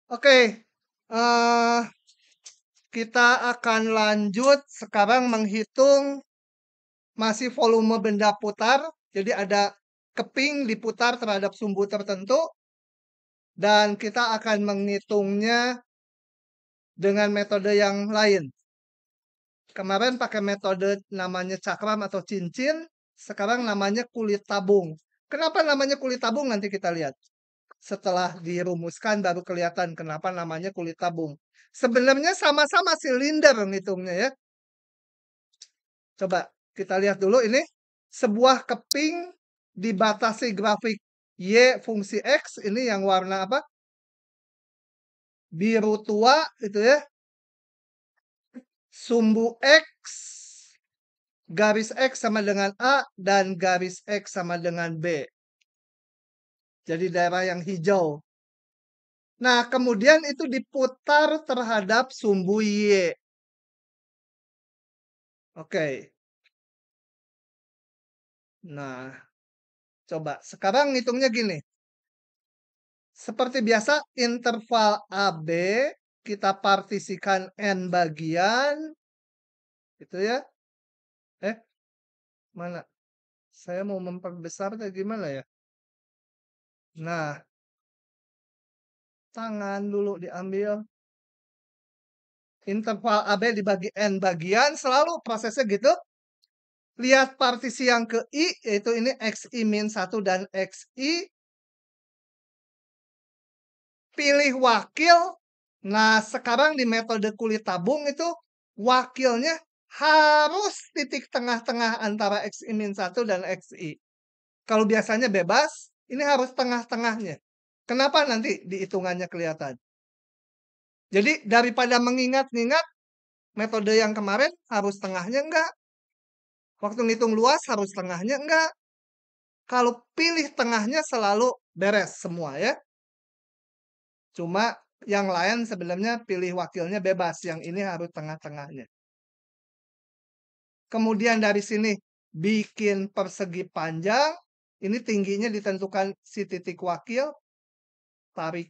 Oke, eh, kita akan lanjut sekarang menghitung masih volume benda putar. Jadi ada keping diputar terhadap sumbu tertentu. Dan kita akan menghitungnya dengan metode yang lain. Kemarin pakai metode namanya cakram atau cincin. Sekarang namanya kulit tabung. Kenapa namanya kulit tabung? Nanti kita lihat. Setelah dirumuskan baru kelihatan kenapa namanya kulit tabung. Sebenarnya sama-sama silinder ngitungnya ya. Coba kita lihat dulu ini. Sebuah keping dibatasi grafik Y fungsi X. Ini yang warna apa? Biru tua itu ya. Sumbu X. Garis X sama dengan A. Dan garis X sama dengan B. Jadi daerah yang hijau. Nah, kemudian itu diputar terhadap sumbu Y. Oke. Nah, coba. Sekarang ngitungnya gini. Seperti biasa, interval AB kita partisikan N bagian. Gitu ya. Mana? Saya mau memperbesar kayak gimana ya? Nah, tangan dulu diambil. Interval AB dibagi N bagian, selalu prosesnya gitu. Lihat partisi yang ke I, yaitu ini XI-1 dan XI. Pilih wakil. Nah, sekarang di metode kulit tabung itu, wakilnya harus titik tengah-tengah antara XI-1 dan XI. Kalau biasanya bebas, ini harus tengah-tengahnya. Kenapa nanti di hitungannya kelihatan? Jadi daripada mengingat-ingat metode yang kemarin harus tengahnya enggak. Waktu ngitung luas harus tengahnya enggak. Kalau pilih tengahnya selalu beres semua ya. Cuma yang lain sebenarnya pilih wakilnya bebas. Yang ini harus tengah-tengahnya. Kemudian dari sini bikin persegi panjang. Ini tingginya ditentukan si titik wakil. Tarik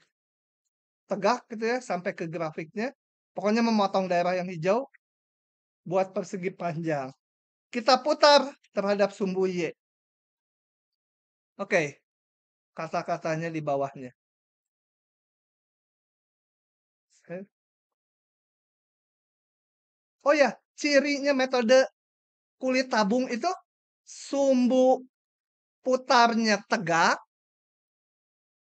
tegak gitu ya sampai ke grafiknya. Pokoknya memotong daerah yang hijau. Buat persegi panjang. Kita putar terhadap sumbu Y. Oke, kata-katanya di bawahnya. Oh ya, cirinya metode kulit tabung itu sumbu putarnya tegak,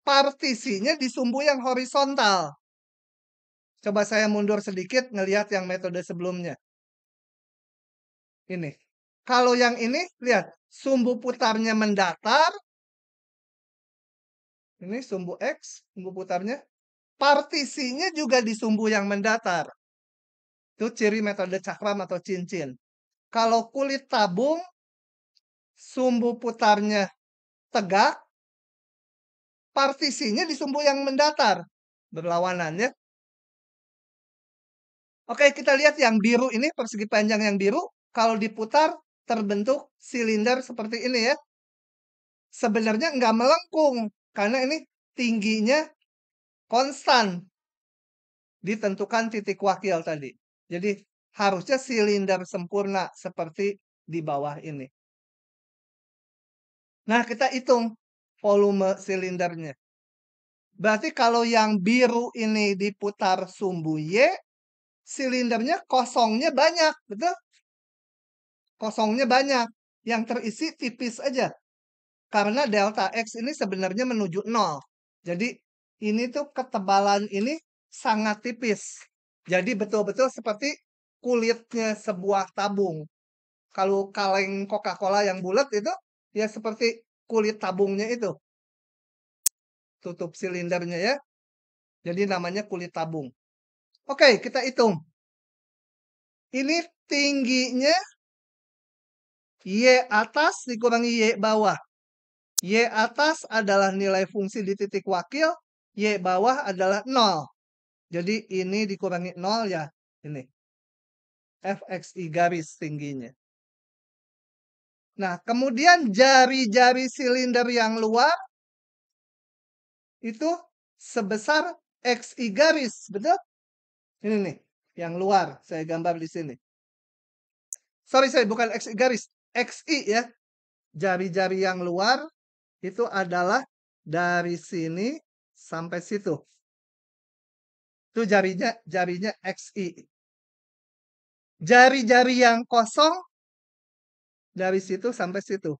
partisinya di sumbu yang horizontal. Coba saya mundur sedikit ngelihat yang metode sebelumnya. Ini. Kalau yang ini, lihat, sumbu putarnya mendatar. Ini sumbu X, sumbu putarnya. Partisinya juga di sumbu yang mendatar. Itu ciri metode cakram atau cincin. Kalau kulit tabung, sumbu putarnya tegak, partisinya di sumbu yang mendatar. Berlawanan ya. Oke, kita lihat yang biru ini, persegi panjang yang biru. Kalau diputar, terbentuk silinder seperti ini ya. Sebenarnya nggak melengkung. Karena ini tingginya konstan. Ditentukan titik wakil tadi. Jadi harusnya silinder sempurna seperti di bawah ini. Nah, kita hitung volume silindernya. Berarti kalau yang biru ini diputar sumbu Y, silindernya kosongnya banyak, betul? Kosongnya banyak. Yang terisi tipis aja. Karena delta X ini sebenarnya menuju 0. Jadi ini tuh ketebalan ini sangat tipis. Jadi betul-betul seperti kulitnya sebuah tabung. Kalau kaleng Coca-Cola yang bulat itu ya seperti kulit tabungnya itu. Tutup silindernya ya. Jadi namanya kulit tabung. Oke, kita hitung. Ini tingginya Y atas dikurangi Y bawah. Y atas adalah nilai fungsi di titik wakil. Y bawah adalah 0. Jadi ini dikurangi 0 ya. Ini. FXI garis tingginya. Nah, kemudian jari-jari silinder yang luar itu sebesar XI garis, betul? Ini nih, yang luar saya gambar di sini. Sorry, bukan XI garis, XI ya. Jari-jari yang luar itu adalah dari sini sampai situ. Itu jarinya XI. Jari-jari yang kosong dari situ sampai situ.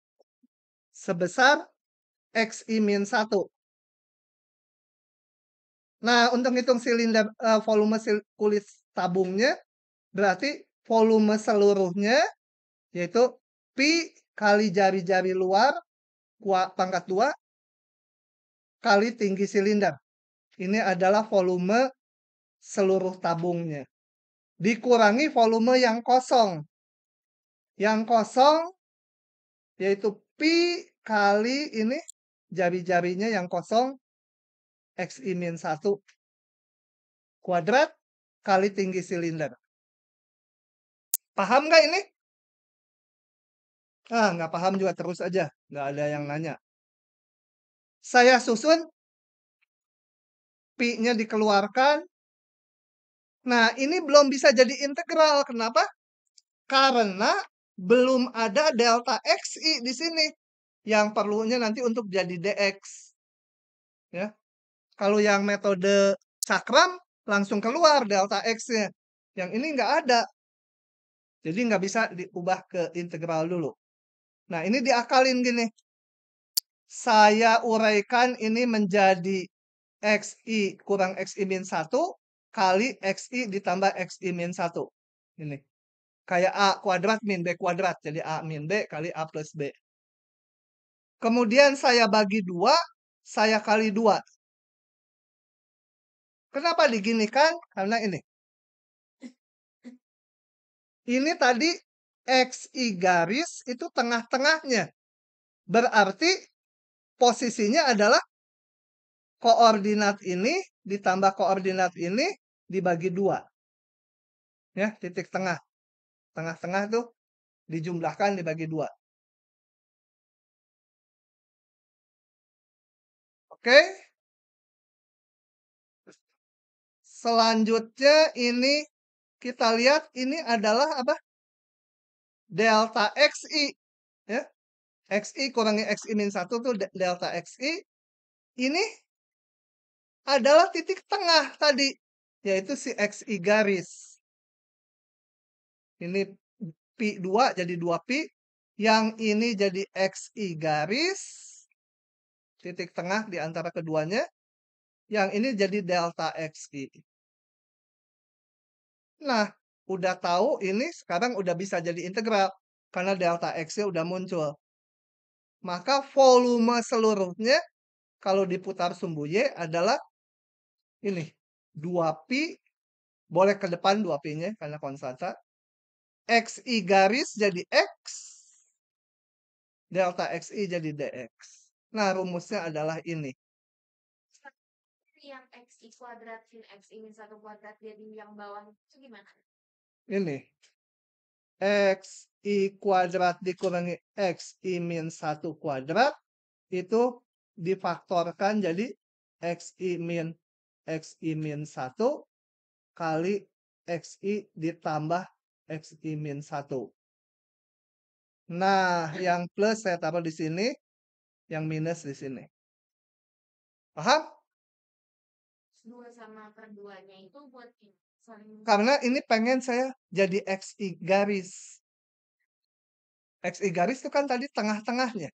Sebesar XI-1. Nah, untuk hitung silinder volume kulit tabungnya, berarti volume seluruhnya yaitu pi kali jari-jari luar pangkat 2 kali tinggi silinder. Ini adalah volume seluruh tabungnya. Dikurangi volume yang kosong. Yang kosong yaitu pi kali ini jari-jarinya yang kosong XI-1 kuadrat kali tinggi silinder. Paham nggak ini? Nggak paham juga terus aja. Nggak ada yang nanya. Saya susun. Pi-nya dikeluarkan. Nah, ini belum bisa jadi integral. Kenapa? Karena belum ada delta XI di sini. Yang perlunya nanti untuk jadi DX. Ya. Kalau yang metode cakram, langsung keluar delta X-nya. Yang ini nggak ada. Jadi nggak bisa diubah ke integral dulu. Nah, ini diakalin gini. Saya uraikan ini menjadi XI kurang XI-1 kali XI ditambah XI-1. Ini. Kayak A kuadrat min B kuadrat. Jadi A min B kali A plus B. Kemudian saya bagi 2, saya kali 2. Kenapa diginikan? Karena ini. Ini tadi XI garis itu tengah-tengahnya. Berarti posisinya adalah koordinat ini ditambah koordinat ini dibagi 2. Ya, titik tengah. Tengah-tengah tuh dijumlahkan dibagi 2. Oke. Selanjutnya ini kita lihat ini adalah apa? Delta XI. Ya. XI kurangi XI-1 tuh delta XI. Ini adalah titik tengah tadi. Yaitu si XI garis. Ini pi 2 jadi 2 pi. Yang ini jadi XI garis. Titik tengah di antara keduanya. Yang ini jadi delta XI. Nah, udah tahu ini sekarang udah bisa jadi integral. Karena delta X-nya udah muncul. Maka volume seluruhnya kalau diputar sumbu Y adalah ini. 2pi. Boleh ke depan 2pi-nya karena konstanta. XI garis jadi X. Delta XI jadi DX. Nah, rumusnya adalah ini. Yang XI kuadrat sin XI-1 kuadrat jadi yang bawah itu gimana? Ini. XI kuadrat dikurangi XI-1 kuadrat. Itu difaktorkan jadi XI-1 kali XI ditambah XI-1. Nah, yang plus saya taruh di sini, yang minus di sini. Paham? 2 sama per 2-nya itu buat saling... Karena ini pengen saya jadi XI garis. XI garis itu kan tadi tengah-tengahnya.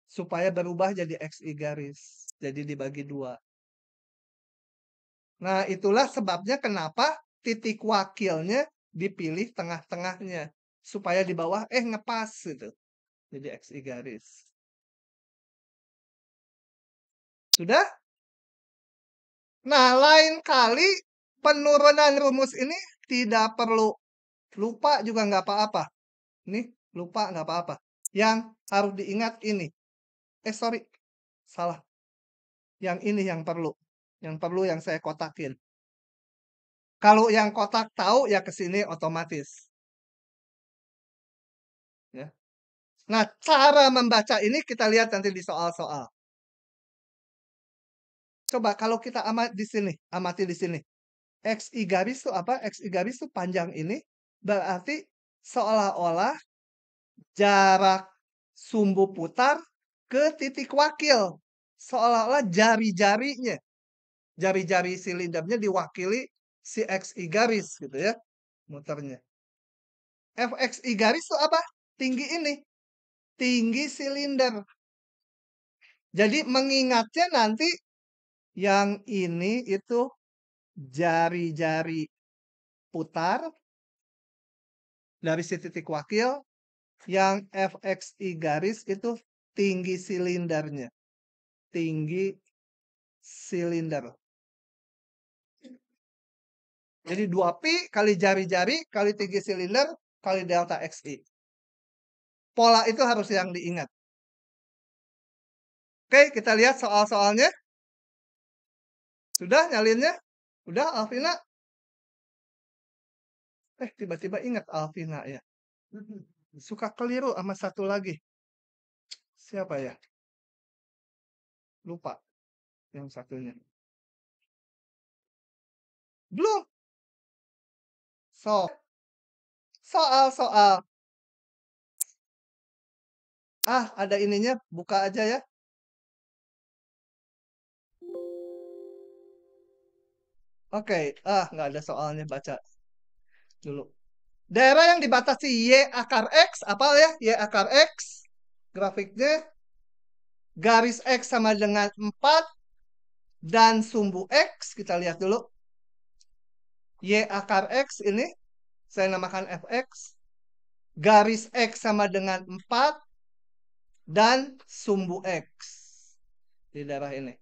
Supaya berubah jadi XI garis. Jadi dibagi 2. Nah, itulah sebabnya kenapa titik wakilnya dipilih tengah-tengahnya. Supaya di bawah, ngepas gitu. Jadi XI garis. Sudah? Nah, lain kali penurunan rumus ini tidak perlu lupa juga nggak apa-apa. Nih, lupa nggak apa-apa. Yang harus diingat ini. Sorry. Salah. Yang ini yang perlu. Yang perlu yang saya kotakin. Kalau yang kotak tahu, ya ke sini otomatis. Ya. Nah, cara membaca ini kita lihat nanti di soal-soal. Coba kalau kita amati di sini. XI garis itu apa? XI garis itu panjang ini, berarti seolah-olah jarak sumbu putar ke titik wakil. Seolah-olah jari-jari silindernya diwakili si XI garis gitu ya, muternya. FXI garis itu apa? Tinggi ini, tinggi silinder. Jadi mengingatnya nanti yang ini itu jari-jari putar dari si titik wakil, yang FXI garis itu tinggi silindernya. Tinggi silinder. Jadi 2pi kali jari-jari kali tinggi silinder kali delta XI. Pola itu harus yang diingat. Oke, kita lihat soal-soalnya. Sudah nyalinnya? Udah, Alvina? Tiba-tiba ingat Alvina ya. Suka keliru sama satu lagi. Siapa ya? Lupa yang satunya. Belum. Soal. Ada ininya, buka aja ya. Oke, nggak ada soalnya, baca dulu. Daerah yang dibatasi Y akar X, apa ya? Y akar X, grafiknya, garis X sama dengan 4, dan sumbu X, kita lihat dulu. Y akar X ini, saya namakan Fx. Garis X sama dengan 4, dan sumbu X. Di daerah ini.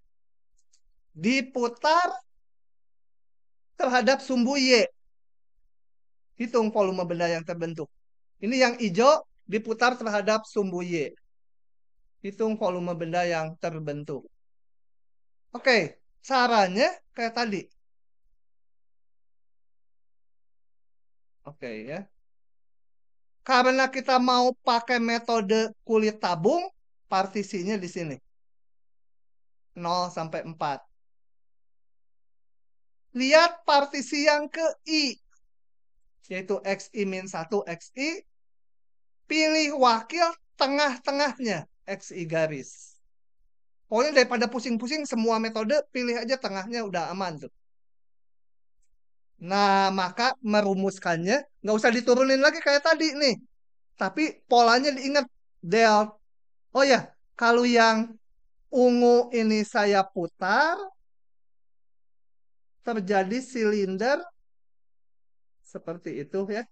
Diputar terhadap sumbu Y. Hitung volume benda yang terbentuk. Ini yang hijau diputar terhadap sumbu Y. Hitung volume benda yang terbentuk. Oke, caranya kayak tadi. Oke ya. Karena kita mau pakai metode kulit tabung, partisinya di sini. 0 sampai 4. Lihat partisi yang ke I. Yaitu XI-1 XI. Pilih wakil tengah-tengahnya. XI garis. Pokoknya daripada pusing-pusing semua metode, pilih aja tengahnya udah aman tuh. Nah, maka merumuskannya nggak usah diturunin lagi kayak tadi nih. Tapi polanya diingat. Del. Oh ya, kalau yang ungu ini saya putar, terjadi silinder seperti itu ya.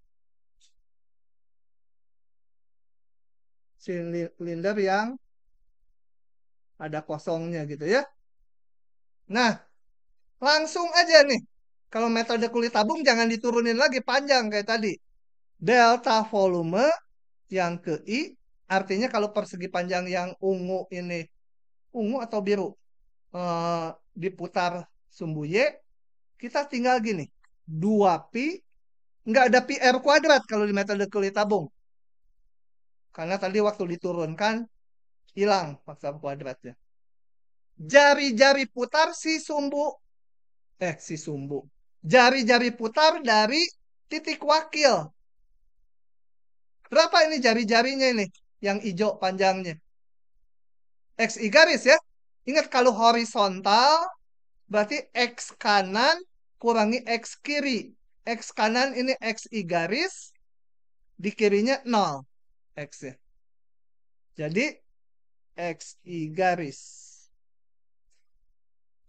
Silinder yang ada kosongnya gitu ya. Nah, langsung aja nih. Kalau metode kulit tabung jangan diturunin lagi panjang kayak tadi. Delta volume yang ke I, artinya kalau persegi panjang yang ungu ini, ungu atau biru, diputar sumbu Y, kita tinggal gini. 2pi, nggak ada pi R kuadrat kalau di metode kulit tabung. Karena tadi waktu diturunkan, hilang faktor kuadratnya. Jari-jari putar si sumbu. Jari-jari putar dari titik wakil. Berapa ini jari-jarinya ini? Yang hijau panjangnya. XI garis ya. Ingat kalau horizontal, berarti X kanan kurangi X kiri. X kanan ini XI garis. Di kirinya 0. X ya. Jadi XI garis.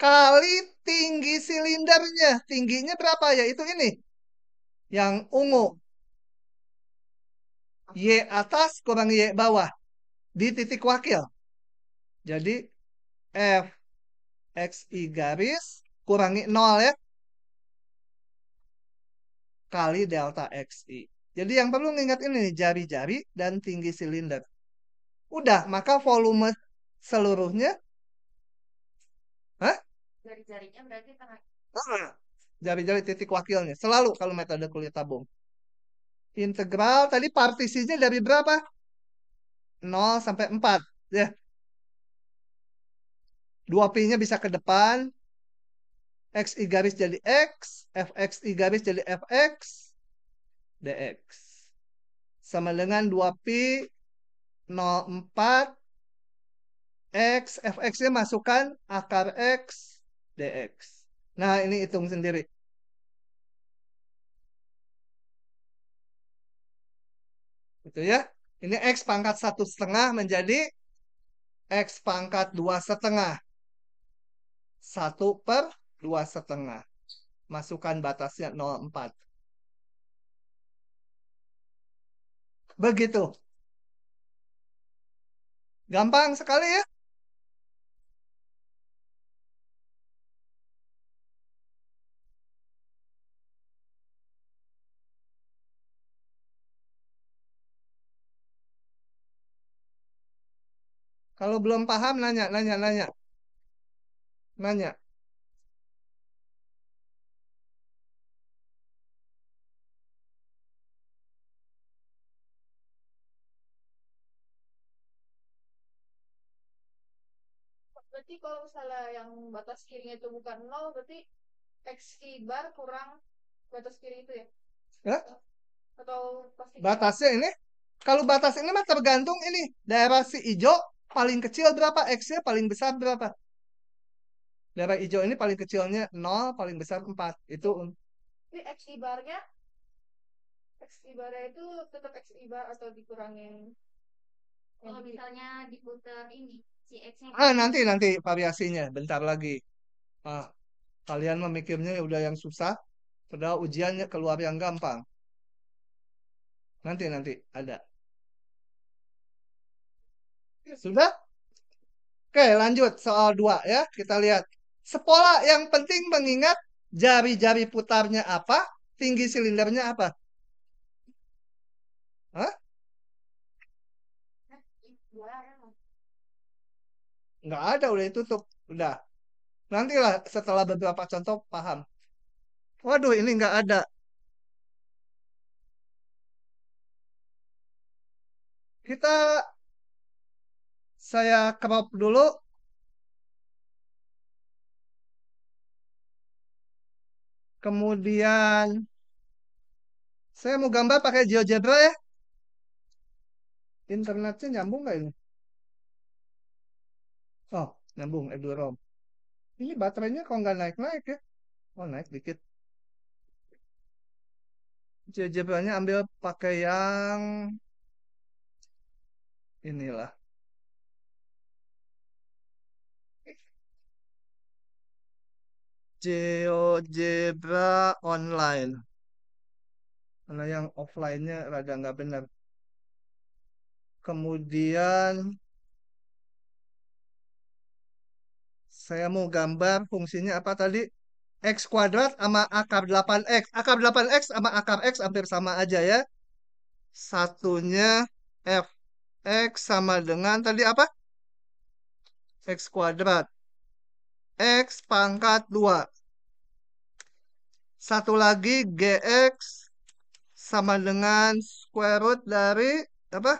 Kali tinggi silindernya. Tingginya berapa ya? Itu ini. Yang ungu. Y atas kurang Y bawah. Di titik wakil. Jadi F XI garis kurangi 0 ya. Kali delta XI. Jadi yang perlu ingat ini nih, jari-jari dan tinggi silinder. Udah, maka volume seluruhnya. Hah? Jari-jarinya berarti tengah. Jari-jari titik wakilnya. Selalu kalau metode kulit tabung. Integral tadi partisinya dari berapa? 0 sampai 4. Ya. 2pi-nya bisa ke depan. XI garis jadi X, FXI garis jadi FX, DX. Sama dengan 2pi 04 X, FX-nya masukkan akar X, DX. Nah, ini hitung sendiri. Gitu ya. Ini X pangkat 1,5 menjadi X pangkat 2,5. 1/2,5. Masukkan batasnya 0,4. Begitu. Gampang sekali ya. Kalau belum paham, nanya. Nanya. Berarti kalau misalnya yang batas kirinya itu bukan 0, berarti XI bar kurang batas kiri itu ya? Ya? Atau pasti Batasnya ini. Kalau batas ini mah tergantung ini. Daerah si hijau paling kecil berapa? X-nya paling besar berapa? Daerah hijau ini paling kecilnya 0, paling besar 4. Itu Tapi XI barnya itu tetap XI bar atau dikurangin? Kalau misalnya diputar ini, si X-nya. nanti variasinya bentar lagi. Ah, kalian memikirnya udah yang susah, padahal ujiannya keluar yang gampang. Nanti ada. Sudah? Oke, lanjut soal 2 ya. Kita lihat. Sepola yang penting mengingat jari-jari putarnya apa, tinggi silindernya apa? Hah? Nggak ada, udah ditutup. Udah. Nantilah setelah beberapa contoh paham. Waduh, ini nggak ada. Saya crop dulu. Kemudian saya mau gambar pakai GeoGebra ya. Internetnya nyambung nggak ini? Oh, nyambung EduROM. Ini baterainya kok nggak naik-naik ya? Oh, naik dikit. GeoGebra-nya ambil pakai yang inilah. GeoGebra online. Karena yang offline-nya rada nggak benar. Kemudian saya mau gambar fungsinya apa tadi? X kuadrat sama akar 8X. Akar 8X sama akar X hampir sama aja ya. Satunya Fx sama dengan tadi apa? X kuadrat. X pangkat 2. Satu lagi Gx sama dengan square root dari apa?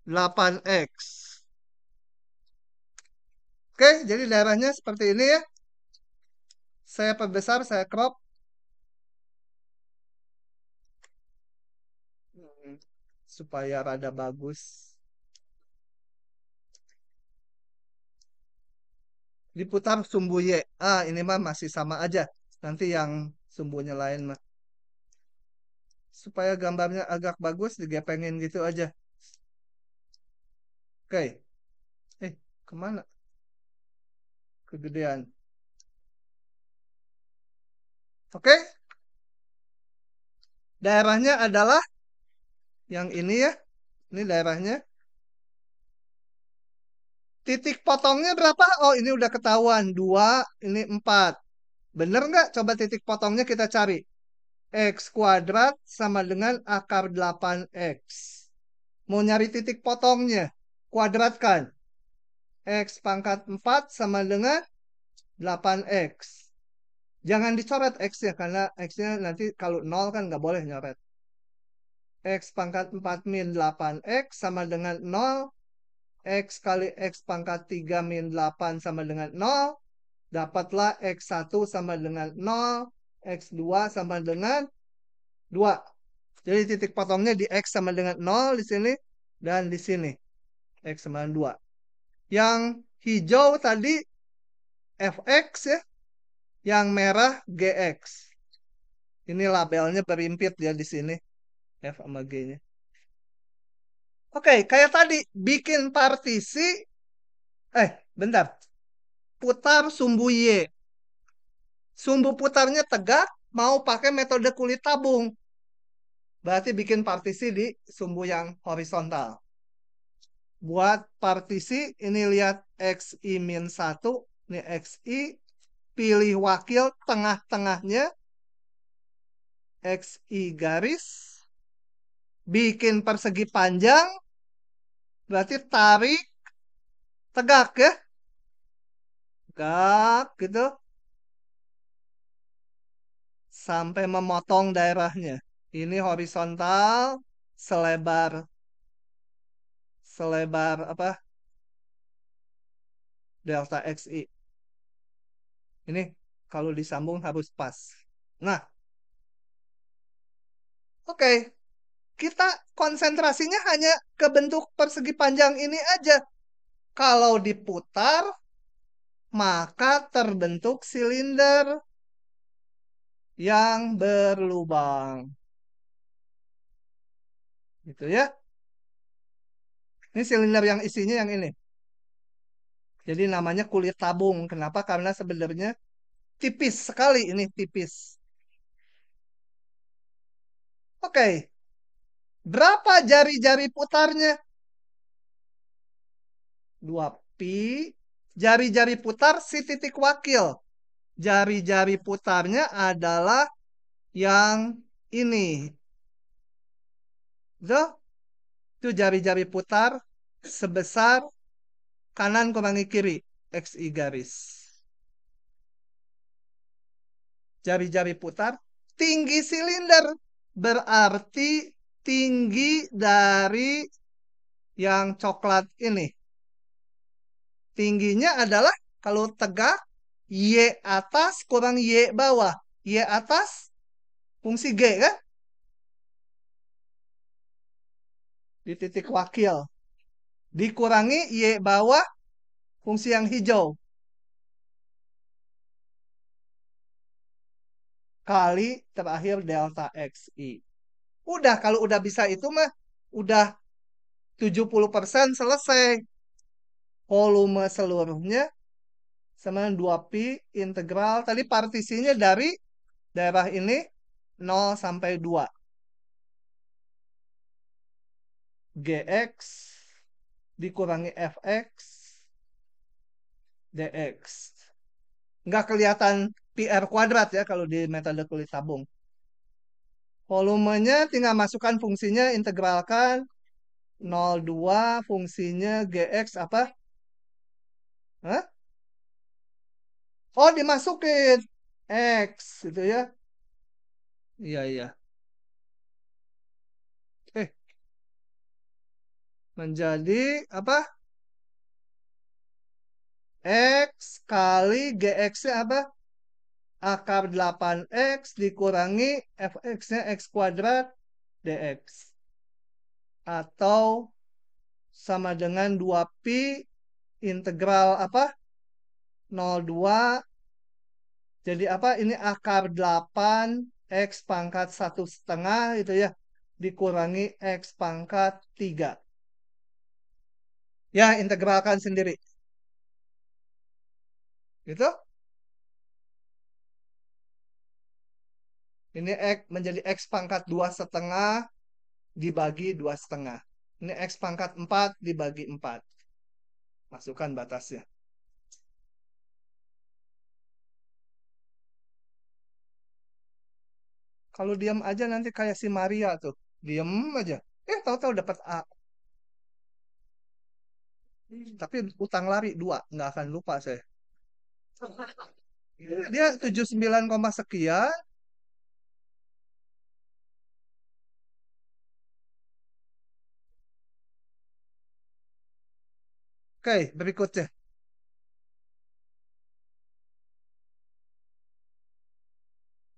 8X. Oke, jadi daerahnya seperti ini ya. Saya perbesar, saya crop. Supaya rada bagus. Diputar sumbu Y. Ini mah masih sama aja. Nanti yang sumbunya lain mah. Supaya gambarnya agak bagus, digepengin gitu aja. Oke. Kemana? Kegedean. Oke. Daerahnya adalah yang ini ya. Ini daerahnya. Titik potongnya berapa? Oh, ini udah ketahuan. 2, ini 4. Bener nggak? Coba titik potongnya kita cari. X kuadrat sama dengan akar 8X. Mau nyari titik potongnya. Kuadratkan. X pangkat 4 sama dengan 8X. Jangan dicoret X-nya, karena X-nya nanti kalau 0 kan nggak boleh nyoret. X pangkat 4 min 8X sama dengan 0. X kali X pangkat 3 min 8 sama dengan 0. Dapatlah X1 sama dengan 0, X2 sama dengan 2. Jadi titik potongnya di X sama dengan 0 di sini dan di sini. X sama dengan 2. Yang hijau tadi Fx ya, yang merah Gx. Ini labelnya berimpit ya di sini. F sama G-nya. Oke, kayak tadi bikin partisi. Bentar. Putar sumbu Y. Sumbu putarnya tegak, mau pakai metode kulit tabung. Berarti bikin partisi di sumbu yang horizontal. Buat partisi, ini lihat XI-1. Ini XI. Pilih wakil tengah-tengahnya. XI garis. Bikin persegi panjang. Berarti tarik. Tegak ya. Tegak gitu. Sampai memotong daerahnya. Ini horizontal. Selebar apa? Delta XI. Ini kalau disambung harus pas. Nah, oke. Kita konsentrasinya hanya ke bentuk persegi panjang ini aja. Kalau diputar, maka terbentuk silinder yang berlubang. Gitu ya. Ini silinder yang isinya yang ini. Jadi namanya kulit tabung. Kenapa? Karena sebenarnya tipis sekali ini, tipis. Oke. Berapa jari-jari putarnya? 2pi. Jari-jari putar si titik wakil. Jari-jari putarnya adalah yang ini. Itu jari-jari putar sebesar kanan kurangi kiri. XI garis. Jari-jari putar. Tinggi silinder. Berarti tinggi dari yang coklat ini. Tingginya adalah kalau tegak, Y atas kurang Y bawah. Y atas fungsi G kan? Di titik wakil. Dikurangi Y bawah fungsi yang hijau. Kali terakhir delta XI. Udah, kalau udah bisa itu mah, udah 70% selesai. Volume seluruhnya sama 2pi integral. Tadi partisinya dari daerah ini 0 sampai 2. Gx dikurangi Fx dx. Nggak kelihatan PR kuadrat ya kalau di metode kulit tabung. Volumenya tinggal masukkan fungsinya, integralkan 0,2 fungsinya Gx apa? Hah? Oh, dimasukin X gitu ya. Iya, iya. Eh, menjadi apa? X kali Gx-nya apa? Akar 8X dikurangi Fx-nya X kuadrat dx. Atau sama dengan 2pi integral apa? 0,2. Jadi apa? Ini akar 8 X pangkat 1/2 itu ya. Dikurangi X pangkat 3. Ya, integralkan sendiri. Gitu. Ini X menjadi X pangkat 2/2 dibagi 2/2. Ini X pangkat 4 dibagi 4. Masukkan batasnya. Kalau diam aja nanti kayak si Maria tuh. Diam aja. Tahu-tahu dapat A. Tapi utang lari 2. Nggak akan lupa saya. Dia 79, sekian. Oke, berikutnya.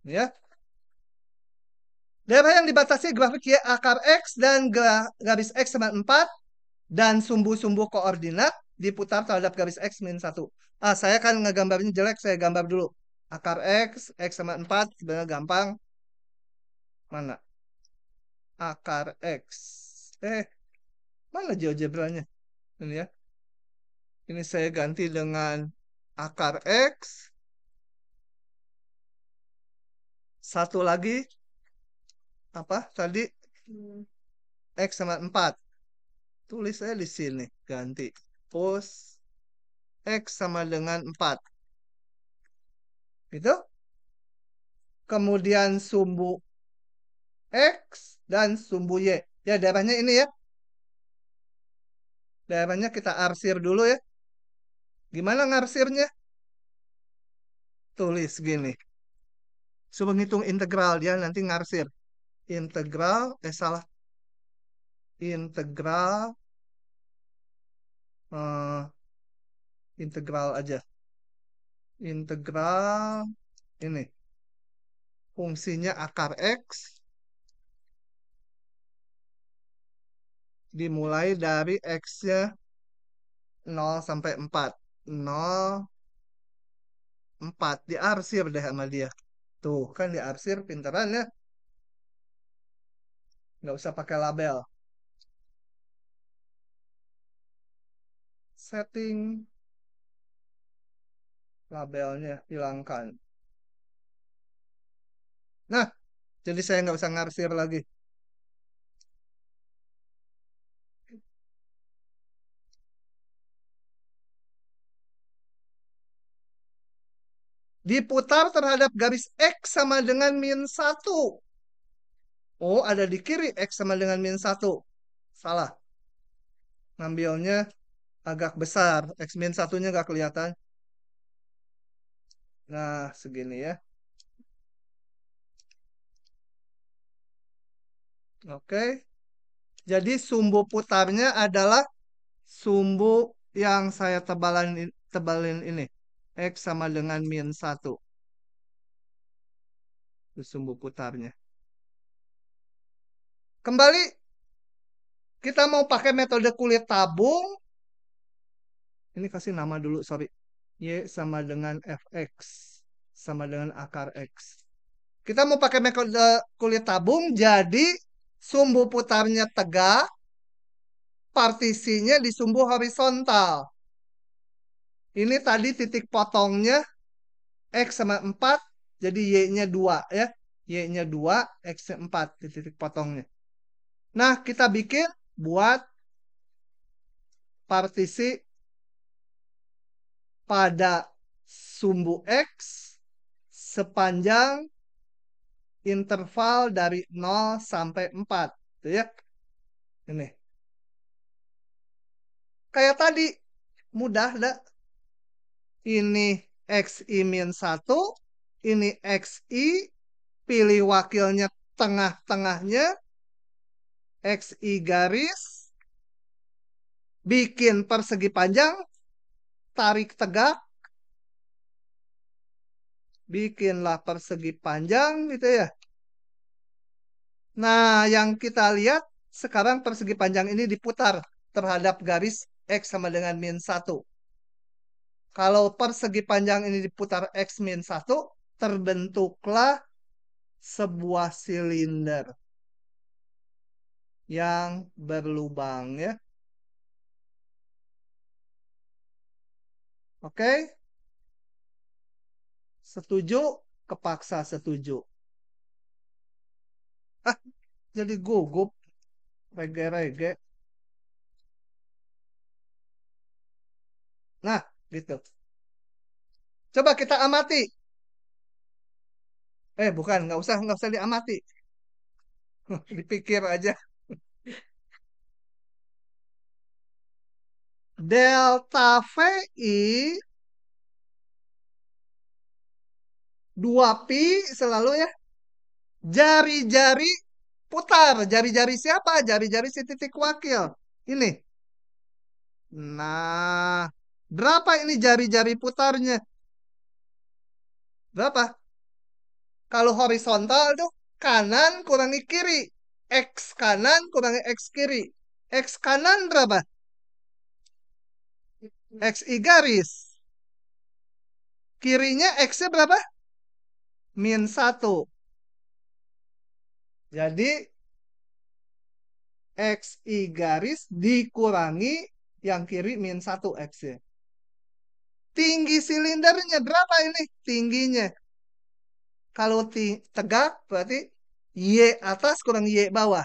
Ya. Daerah yang dibatasi grafik Y akar X dan garis X sama 4 dan sumbu-sumbu koordinat diputar terhadap garis X min 1. Saya kan ngegambarnya jelek, saya gambar dulu. Akar X sama 4, sebenarnya gampang. Mana? Akar X. Mana GeoGebra-nya? Ini ya. Ini saya ganti dengan akar X. Satu lagi, apa tadi? X sama 4. Tulis saya di sini. Ganti. Pos X sama dengan 4. Gitu. Kemudian sumbu X dan sumbu Y. Ya, daerahnya ini ya. Daerahnya kita arsir dulu ya. Gimana ngarsirnya? Tulis gini. Suruh ngitung integral dia nanti ngarsir. Integral, salah. Integral, eh, integral aja. Integral, ini. Fungsinya akar X. Dimulai dari X-nya 0 sampai 4. 0, 4. Diarsir deh sama dia. Tuh, kan diarsir pinteran ya. Nggak usah pakai label. Setting. Labelnya hilangkan. Nah, jadi saya nggak usah ngarsir lagi. Diputar terhadap garis X sama dengan min 1. Oh, ada di kiri X sama dengan min 1. Salah. Ngambilnya agak besar. X min 1-nya nggak kelihatan. Nah, segini ya. Oke. Jadi sumbu putarnya adalah sumbu yang saya tebalin ini. X sama dengan min 1. Itu sumbu putarnya. Kembali, kita mau pakai metode kulit tabung. Ini kasih nama dulu, sorry. Y sama dengan Fx. Sama dengan akar X. Kita mau pakai metode kulit tabung, jadi sumbu putarnya tegak, partisinya di sumbu horizontal. Ini tadi titik potongnya X sama 4, jadi Y-nya 2 ya. Y-nya 2, X-nya 4 di titik potongnya. Nah, kita bikin buat partisi pada sumbu X sepanjang interval dari 0 sampai 4. Tuh ya. Ini. Kayak tadi, mudah dah. Ini XI min 1, ini XI, pilih wakilnya tengah-tengahnya, XI garis, bikin persegi panjang, tarik tegak, bikinlah persegi panjang gitu ya. Nah, yang kita lihat sekarang persegi panjang ini diputar terhadap garis X sama dengan min 1. Kalau persegi panjang ini diputar X min 1, terbentuklah sebuah silinder yang berlubang ya. Oke? Setuju? Kepaksa setuju. Ah, jadi gugup. Rege-rege. Nah, gitu. Coba kita amati. Bukan, nggak usah diamati. Dipikir aja. Delta VI 2pi selalu ya. Jari-jari putar. Jari-jari siapa? Jari-jari si titik wakil. Ini. Nah, berapa ini jari-jari putarnya? Berapa? Kalau horizontal tuh kanan kurangi kiri. X kanan kurangi X kiri. X kanan berapa? XI garis. Kirinya X-nya berapa? Min 1. Jadi XI garis dikurangi yang kiri min 1 X-nya. Tinggi silindernya berapa ini? Tingginya. Kalau tegak berarti Y atas kurang Y bawah.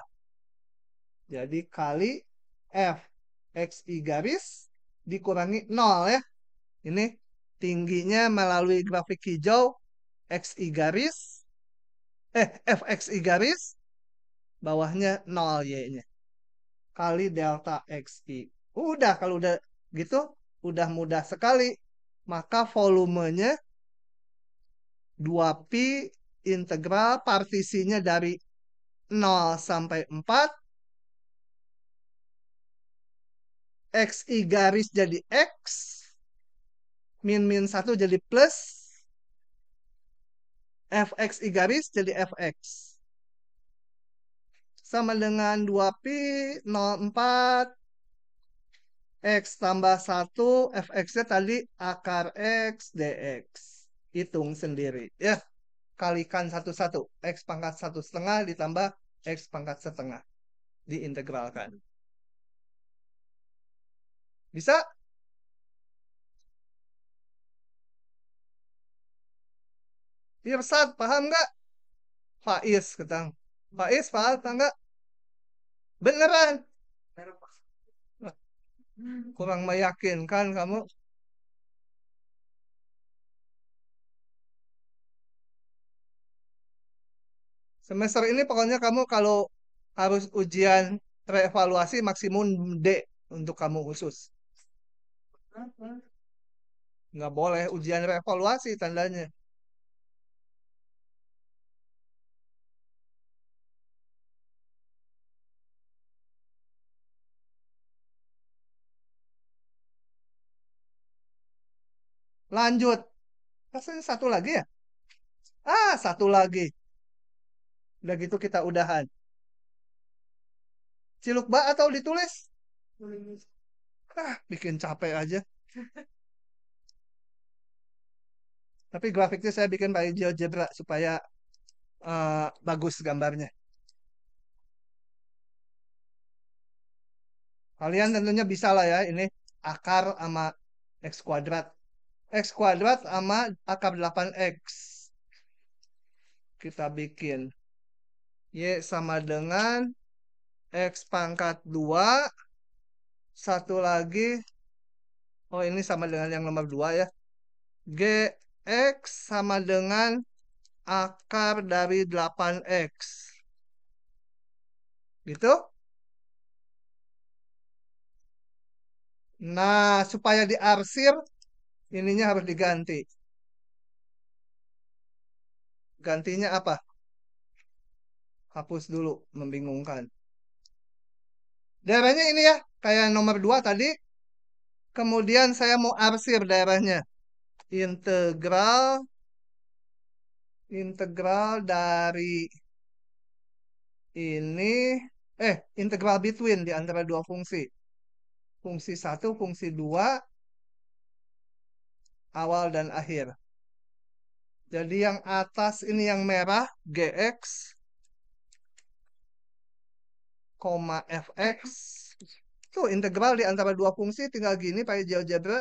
Jadi kali F XI garis dikurangi 0 ya. Ini tingginya melalui grafik hijau XI garis. FXI garis. Bawahnya 0 Y-nya. Kali delta XI. Udah kalau udah gitu. Udah mudah sekali. Maka volumenya 2pi integral partisinya dari 0 sampai 4. XI garis jadi X. Min 1 jadi plus. FXI garis jadi FX. Sama dengan 2pi 0,4. X tambah 1. FX-nya tadi akar X dx. Hitung sendiri. Ya, kalikan satu-satu. X pangkat 1,5 ditambah X pangkat 1/2. Diintegralkan. Bisa? Irsad, paham nggak? Faiz, ketang. Faiz, paham nggak? Beneran. Kurang meyakinkan kamu. Semester ini pokoknya kamu kalau harus ujian reevaluasi maksimum D untuk kamu khusus. Nggak boleh ujian reevaluasi tandanya. Lanjut. Rasanya satu lagi ya? Satu lagi. Udah gitu kita udahan. Ciluk ba atau ditulis? Bikin capek aja. Tapi grafiknya saya bikin pakai GeoGebra supaya bagus gambarnya. Kalian tentunya bisa lah ya ini akar sama X kuadrat. X kuadrat sama akar 8X. Kita bikin. Y sama dengan X pangkat 2. Satu lagi. Oh ini sama dengan yang nomor 2 ya. GX sama dengan akar dari 8X. Gitu? Nah, supaya diarsir, ininya harus diganti. Gantinya apa? Hapus dulu, membingungkan. Daerahnya ini ya, kayak nomor 2 tadi. Kemudian saya mau arsir daerahnya. Integral dari ini, integral between di antara dua fungsi. Fungsi 1, fungsi 2, awal dan akhir. Jadi yang atas ini yang merah, GX, fx. Tuh integral di antara dua fungsi tinggal gini pakai GeoGebra.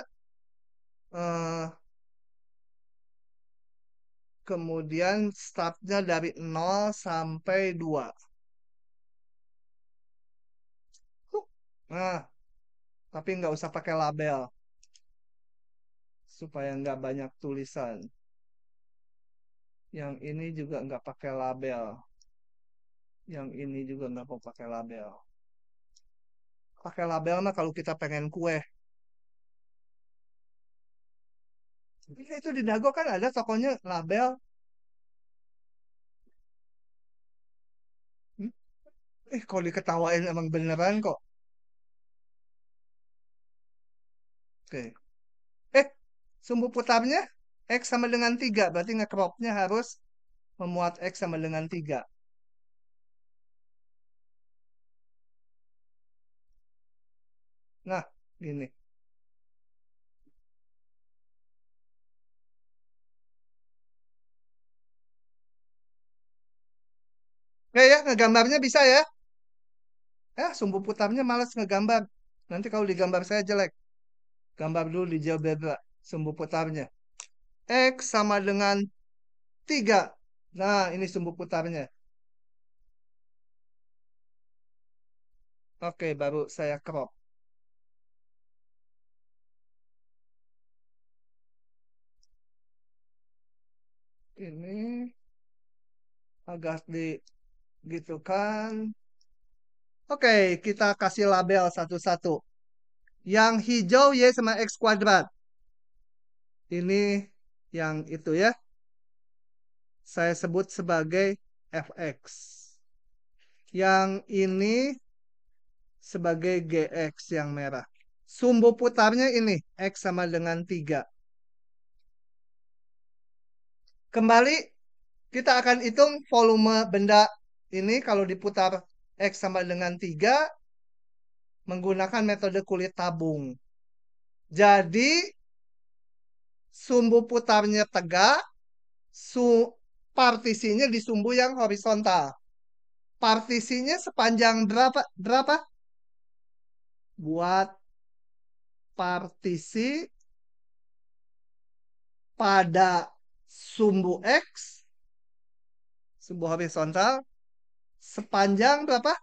Kemudian startnya dari 0 sampai 2. Nah, tapi nggak usah pakai label. Supaya nggak banyak tulisan. Yang ini juga nggak pakai label. Yang ini juga nggak mau pakai label. Pakai label mah kalau kita pengen kue. Itu di Dago kan ada tokonya label. Kalau diketawain emang beneran kok. Oke. Sumbu putarnya X sama dengan 3. Berarti ngecropnya harus memuat X sama dengan 3. Nah, gini. Oke ya, ngegambarnya bisa ya. Sumbu putarnya males ngegambar. Nanti kalau digambar saya jelek. Gambar dulu di GeoGebra sumbu putarnya. X sama dengan 3. Nah, ini sumbu putarnya. Oke, baru saya crop. Ini agak di gitu kan. Oke, kita kasih label satu-satu. Yang hijau Y sama X kuadrat. Ini yang itu ya. Saya sebut sebagai fx. Yang ini sebagai gx yang merah. Sumbu putarnya ini X sama dengan 3. Kembali kita akan hitung volume benda ini kalau diputar X sama dengan 3 menggunakan metode kulit tabung. Jadi sumbu putarnya tegak, partisinya di sumbu yang horizontal. Partisinya sepanjang berapa? Berapa? Buat partisi pada sumbu X, sumbu horizontal, sepanjang berapa?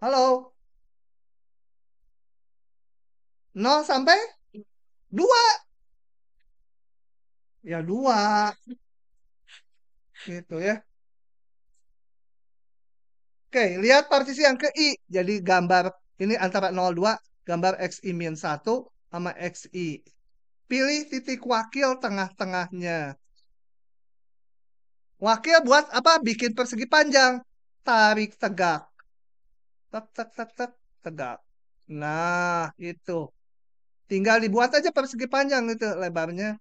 Halo? 0 sampai 2. Ya 2. Gitu ya. Oke, lihat partisi yang ke I. Jadi gambar ini antara 02, gambar XI-1 sama XI. Pilih titik wakil tengah-tengahnya. Wakil buat apa? Bikin persegi panjang. Tarik tegak. Tek, tek, tek, tek, tegak. Nah, itu. Tinggal dibuat aja persegi panjang itu. Lebarnya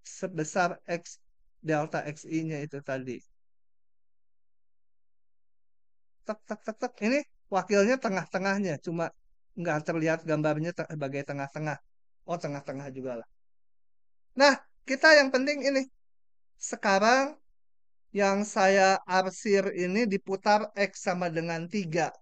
sebesar X delta XI-nya itu tadi. Tek, tek, tek, tek. Ini wakilnya tengah-tengahnya. Cuma nggak terlihat gambarnya sebagai tengah-tengah. Oh, tengah-tengah juga lah. Nah, kita yang penting ini. Sekarang yang saya arsir ini diputar X sama dengan 3.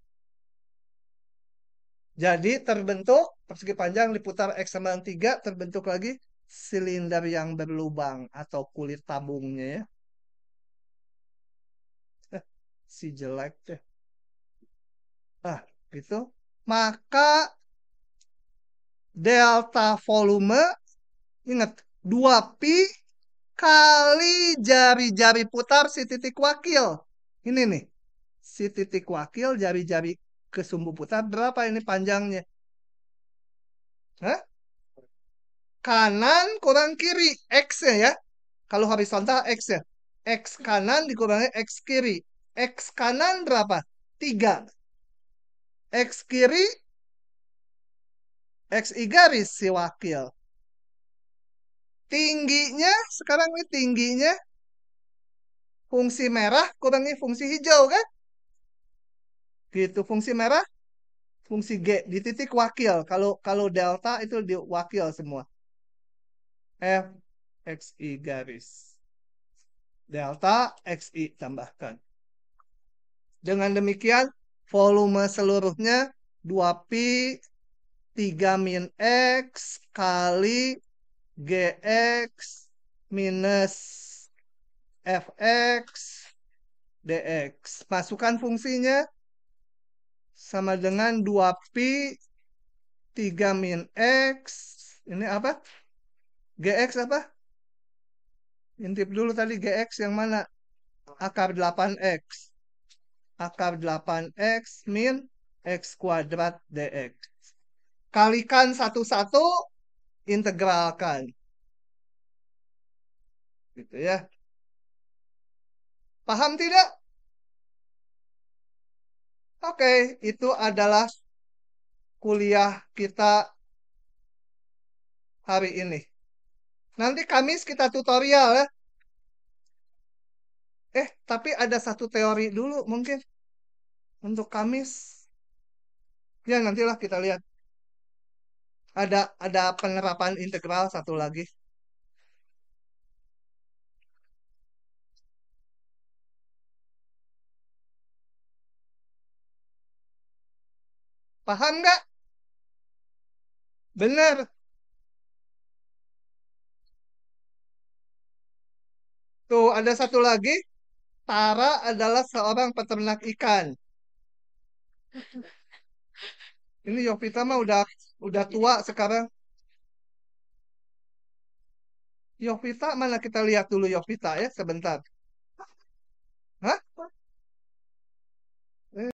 Jadi terbentuk persegi panjang diputar X sama dengan 3. Terbentuk lagi silinder yang berlubang atau kulit tabungnya ya. Si jelek deh. Ah, gitu. Maka delta volume, ingat, 2pi kali jari-jari putar si titik wakil. Ini nih, si titik wakil jari-jari ke sumbu putar berapa ini panjangnya? Hah? Kanan kurang kiri, X ya. Kalau horizontal X ya. X kanan dikurangi X kiri. X kanan berapa? 3. X kiri, XI garis si wakil. Tingginya, sekarang ini tingginya fungsi merah kurangi fungsi hijau kan? Gitu, fungsi merah, fungsi G di titik wakil. Kalau delta itu di wakil semua. F XI garis. Delta XI tambahkan. Dengan demikian, volume seluruhnya 2pi 3 min X kali GX minus Fx dx. Masukkan fungsinya sama dengan 2pi 3 min X. Ini apa? GX apa? Intip dulu tadi GX yang mana? Akar 8X. Akar 8X min X kuadrat dx. Kalikan satu-satu, integralkan. Gitu ya. Paham tidak? Oke, itu adalah kuliah kita hari ini. Nanti Kamis kita tutorial ya. Tapi ada satu teori dulu mungkin untuk Kamis. Ya, nantilah kita lihat. Ada penerapan integral satu lagi. Paham nggak? Bener. Tuh, ada satu lagi. Tara adalah seorang peternak ikan. Ini Yovita mah udah tua sekarang. Yovita mana kita lihat dulu Yovita ya sebentar.